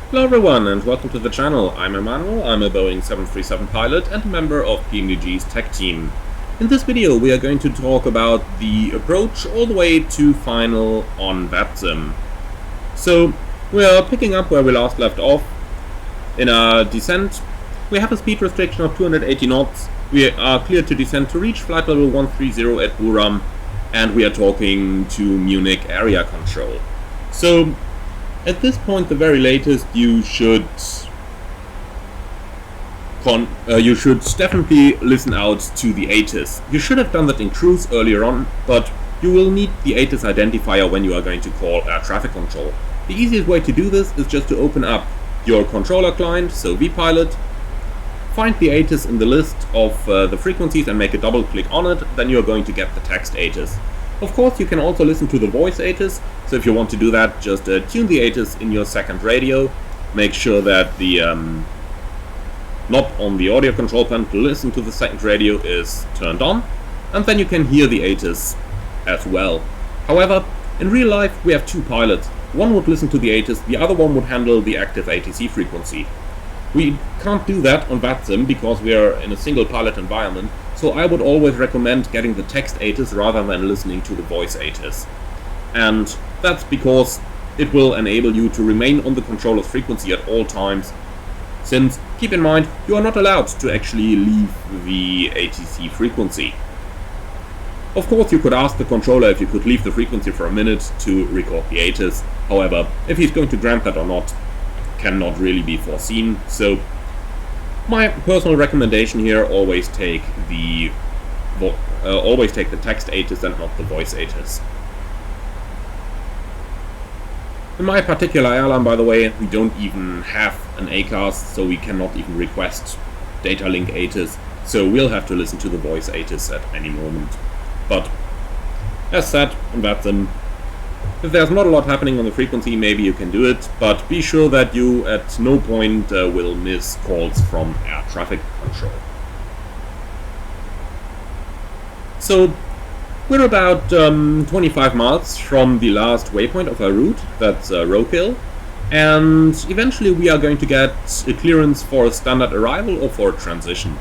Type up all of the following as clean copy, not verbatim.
Hello everyone and welcome to the channel. I'm Emmanuel, I'm a Boeing 737 pilot and a member of PMDG's tech team. In this video we are going to talk about the approach all the way to final on VATSIM. So we are picking up where we last left off. In our descent we have a speed restriction of 280 knots. We are cleared to descend to reach flight level 130 at Buram, and we are talking to Munich area control. So at this point, the very latest, you should definitely listen out to the ATIS. You should have done that in cruise earlier on, but you will need the ATIS identifier when you are going to call air traffic control. The easiest way to do this is just to open up your controller client, so vPilot, find the ATIS in the list of the frequencies and make a double click on it, then you are going to get the text ATIS. Of course, you can also listen to the voice ATIS, so if you want to do that, just tune the ATIS in your second radio, make sure that the knob on the audio control panel to listen to the second radio is turned on, and then you can hear the ATIS as well. However, in real life we have two pilots. One would listen to the ATIS, the other one would handle the active ATC frequency. We can't do that on VATSIM because we are in a single pilot environment, so I would always recommend getting the text ATIS rather than listening to the voice ATIS. And that's because it will enable you to remain on the controller's frequency at all times, since, keep in mind, you are not allowed to actually leave the ATC frequency. Of course, you could ask the controller if you could leave the frequency for a minute to record the ATIS. However, if he's going to grant that or not cannot really be foreseen, so my personal recommendation here, always take the text ATIS and not the voice ATIS. In my particular airline, by the way, we don't even have an ACAS, so we cannot even request data link ATIS, so we'll have to listen to the voice ATIS at any moment. But as said, on VATSIM, if there's not a lot happening on the frequency, maybe you can do it, but be sure that you at no point will miss calls from air traffic control. So we're about 25 miles from the last waypoint of our route, that's Rokill, and eventually we are going to get a clearance for a standard arrival or for a transition.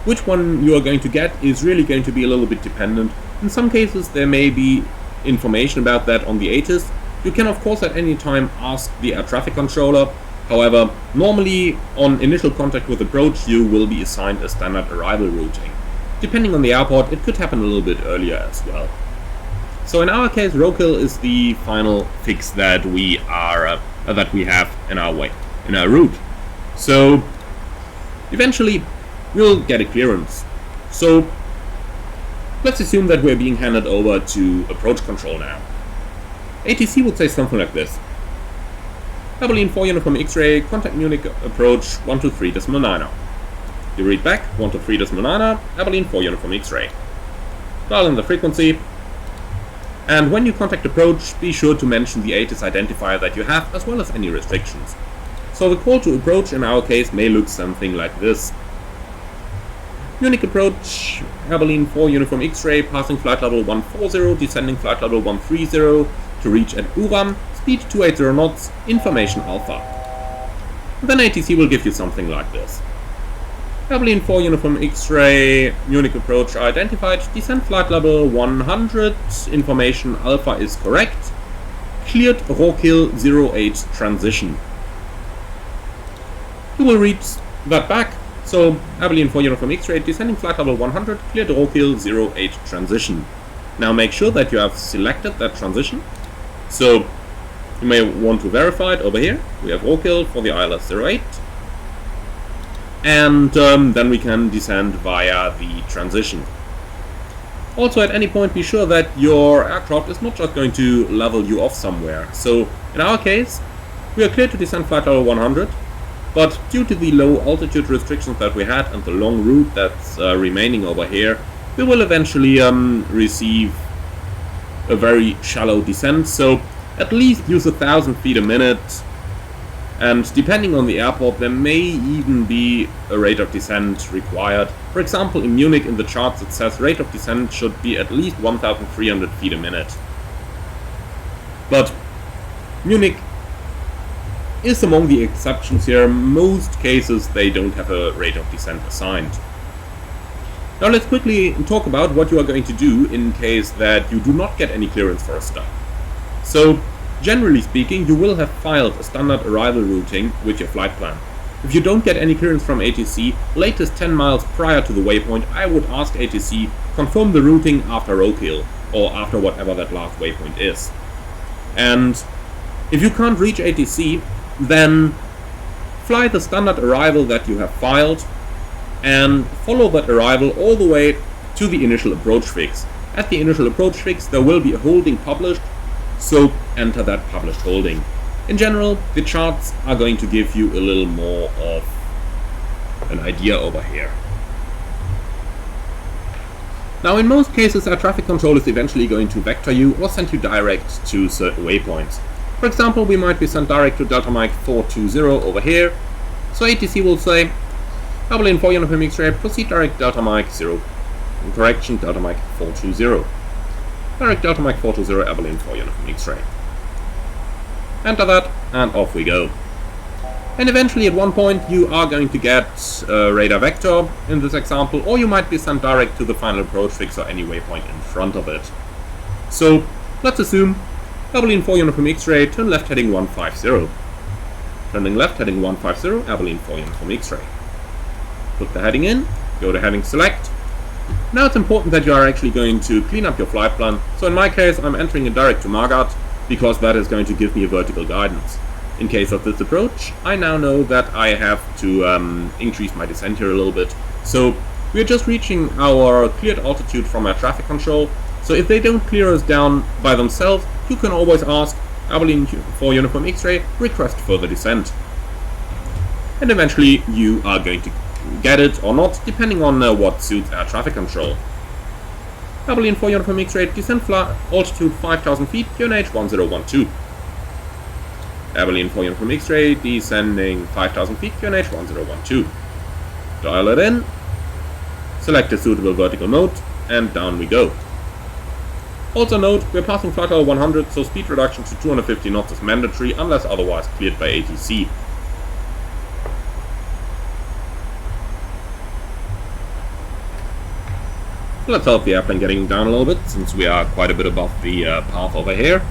Which one you are going to get is really going to be a little bit dependent. In some cases there may be information about that on the ATIS. You can of course at any time ask the air traffic controller. However, normally on initial contact with approach you will be assigned a standard arrival routing. Depending on the airport, it could happen a little bit earlier as well. So in our case, Rokill is the final fix that we have in our route. So eventually we'll get a clearance. So let's assume that we're being handed over to approach control now. ATC would say something like this: Abilene 4 Uniform X-ray, contact Munich approach 123.9. You read back 123.9, Abilene 4 Uniform X-ray. Dial in the frequency, and when you contact approach, be sure to mention the ATIS identifier that you have, as well as any restrictions. So the call to approach in our case may look something like this: Munich approach, Abilene 4 Uniform X-ray, passing flight level 140, descending flight level 130 to reach at Buram, speed 280 knots, information alpha. Then ATC will give you something like this: Abilene 4 Uniform X-ray, Munich approach identified, descend flight level 100, information alpha is correct, cleared Rokill 08 transition. You will read that back. So, Abilene 4 Uniform X-ray, descending flight level 100, cleared Rokill 08 transition. Now make sure that you have selected that transition. So, you may want to verify it over here. We have Rokill for the ILS 08. And then we can descend via the transition. Also, at any point, be sure that your aircraft is not just going to level you off somewhere. So, in our case, we are cleared to descend flight level 100. But due to the low altitude restrictions that we had and the long route that's remaining over here, we will eventually receive a very shallow descent, so at least use 1,000 feet a minute, and depending on the airport there may even be a rate of descent required. For example, in Munich in the charts it says rate of descent should be at least 1,300 feet a minute. But Munich is among the exceptions here. Most cases they don't have a rate of descent assigned. Now let's quickly talk about what you are going to do in case that you do not get any clearance for a stop. So, generally speaking, you will have filed a standard arrival routing with your flight plan. If you don't get any clearance from ATC, latest 10 miles prior to the waypoint, I would ask ATC confirm the routing after roadkill, or after whatever that last waypoint is. And if you can't reach ATC, then fly the standard arrival that you have filed and follow that arrival all the way to the initial approach fix. At the initial approach fix there will be a holding published, so enter that published holding. In general, the charts are going to give you a little more of an idea over here. Now in most cases air traffic control is eventually going to vector you or send you direct to certain waypoints. For example, we might be sent direct to Delta Mike 420 over here, so ATC will say, Abilene 4 Uniform X-ray, proceed direct Delta Mike 0, correction, Delta Mike 420. Direct Delta Mike 420, Abilene 4 Uniform X-ray. Enter that, and off we go. And eventually at one point you are going to get a radar vector in this example, or you might be sent direct to the final approach fix or any waypoint in front of it. So let's assume Abilene 4 Uniform X-ray, turn left heading 150. Turning left heading 150, Abilene 4 Uniform X-ray. Put the heading in, go to heading select. Now it's important that you are actually going to clean up your flight plan. So in my case I'm entering it direct to Margat, because that is going to give me a vertical guidance. In case of this approach, I now know that I have to increase my descent here a little bit. So we're just reaching our cleared altitude from air traffic control, so if they don't clear us down by themselves, you can always ask Abilene 4 Uniform X-ray, request further descent. And eventually you are going to get it or not, depending on what suits air traffic control. Abilene 4 Uniform X-ray, descent altitude 5000 feet, QNH 1012. Abilene 4 Uniform X-ray, descending 5000 feet, QNH 1012. Dial it in, select a suitable vertical mode, and down we go. Also note, we're passing flight level 100, so speed reduction to 250 knots is mandatory unless otherwise cleared by ATC. Let's help the airplane getting down a little bit, since we are quite a bit above the path over here.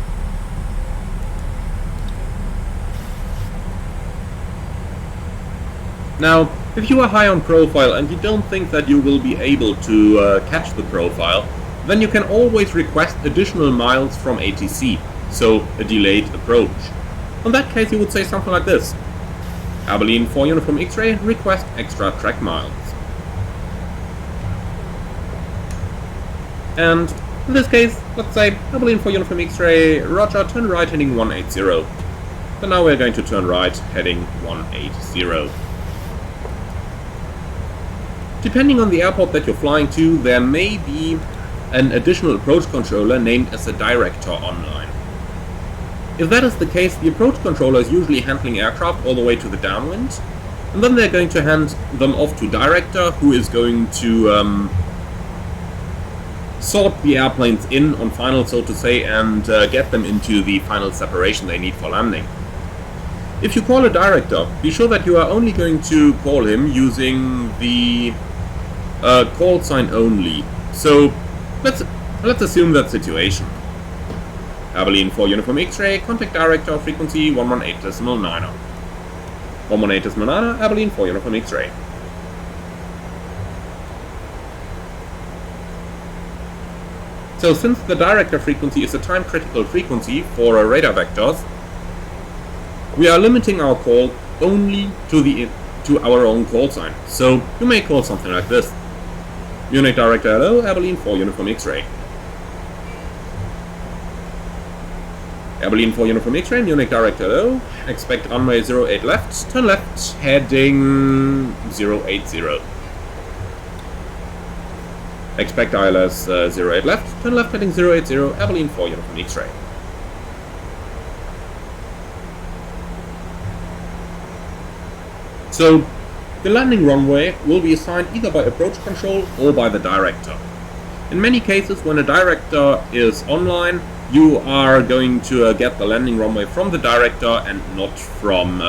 Now, if you are high on profile and you don't think that you will be able to catch the profile, then you can always request additional miles from ATC, so a delayed approach. In that case you would say something like this: Abilene 4 Uniform X-ray, request extra track miles. And in this case, let's say Abilene 4 Uniform X-ray, roger, turn right heading 180. So now we're going to turn right heading 180. Depending on the airport that you're flying to, there may be an additional approach controller named as a director online. If that is the case, the approach controller is usually handling aircraft all the way to the downwind, and then they're going to hand them off to director, who is going to sort the airplanes in on final, so to say, and get them into the final separation they need for landing. If you call a director, be sure that you are only going to call him using the call sign only. So let's assume that situation. Abilene 4 Uniform X-ray, contact director, frequency 118.9. 118.9, Abilene 4 Uniform X-ray. So since the director frequency is a time-critical frequency for radar vectors, we are limiting our call only to our own call sign. So you may call something like this: Munich director hello, Abilene 4 Uniform X-ray. Abilene 4 Uniform X-ray, Munich director hello, expect runway 08 left, turn left heading 080. Expect ILS 08 left, turn left heading 080, Abilene 4 Uniform X-ray. So, the landing runway will be assigned either by approach control or by the director. In many cases, when a director is online, you are going to get the landing runway from the director and not from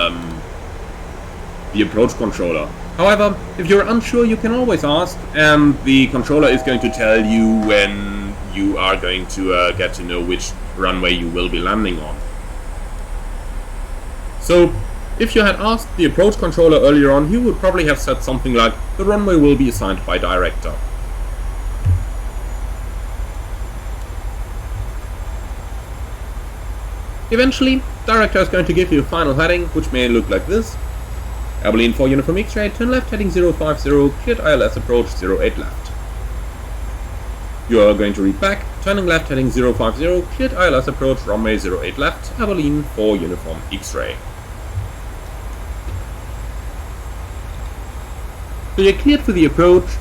the approach controller. However, if you're unsure, you can always ask, and the controller is going to tell you when you are going to get to know which runway you will be landing on. So, if you had asked the approach controller earlier on, he would probably have said something like, the runway will be assigned by director. Eventually, director is going to give you a final heading, which may look like this. Abilene 4 Uniform X-ray, turn left heading 050, cleared ILS approach 08 left. You are going to read back, turning left heading 050, cleared ILS approach runway 08 left, Abilene 4 Uniform X-ray. So you're cleared for the approach,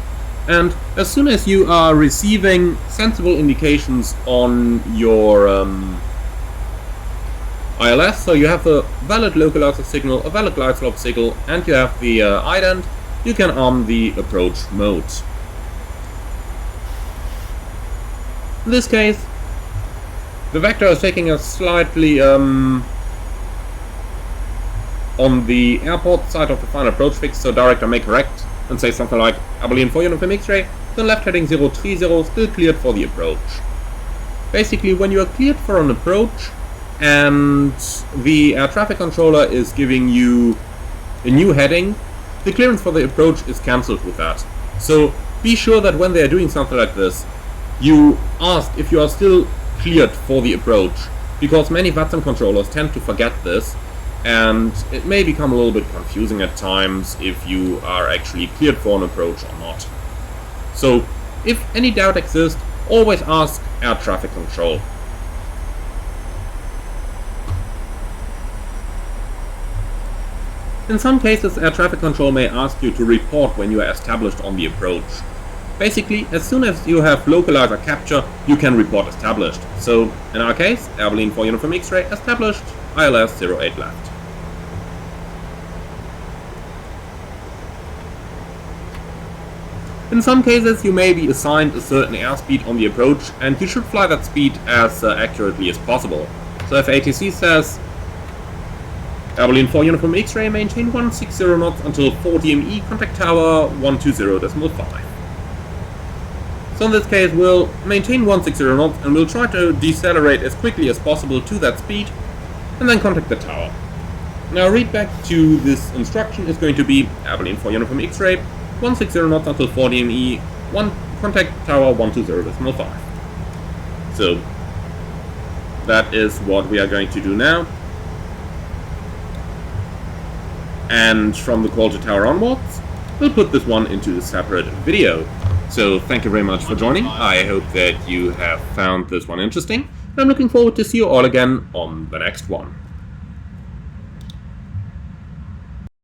and as soon as you are receiving sensible indications on your ILS, so you have a valid localizer signal, a valid glide slope signal, and you have the ident, you can arm the approach mode. In this case, the vector is taking us slightly on the airport side of the final approach fix, so director may correct and say something like Abilene 4 Uniform X-ray, then left heading 030, still cleared for the approach. Basically, when you are cleared for an approach, and the air traffic controller is giving you a new heading, the clearance for the approach is cancelled with that. So be sure that when they are doing something like this, you ask if you are still cleared for the approach, because many VATSIM controllers tend to forget this, and it may become a little bit confusing at times if you are actually cleared for an approach or not. So if any doubt exists, always ask air traffic control. In some cases, air traffic control may ask you to report when you are established on the approach. Basically, as soon as you have localizer capture, you can report established. So, in our case, Abilene 4 Uniform X-ray established, ILS 08 left. In some cases, you may be assigned a certain airspeed on the approach, and you should fly that speed as accurately as possible. So if ATIS says, Abilene 4 Uniform X-ray, maintain 160 knots until 40 ME, contact tower 120.5. So in this case, we'll maintain 160 knots and we'll try to decelerate as quickly as possible to that speed, and then contact the tower. Now read back to this instruction is going to be Abilene 4 Uniform X-ray, 160 knots until 40 ME, contact tower 120.5. So that is what we are going to do now. And from the call to tower onwards, we'll put this one into a separate video. So thank you very much for joining. I hope that you have found this one interesting. I'm looking forward to see you all again on the next one.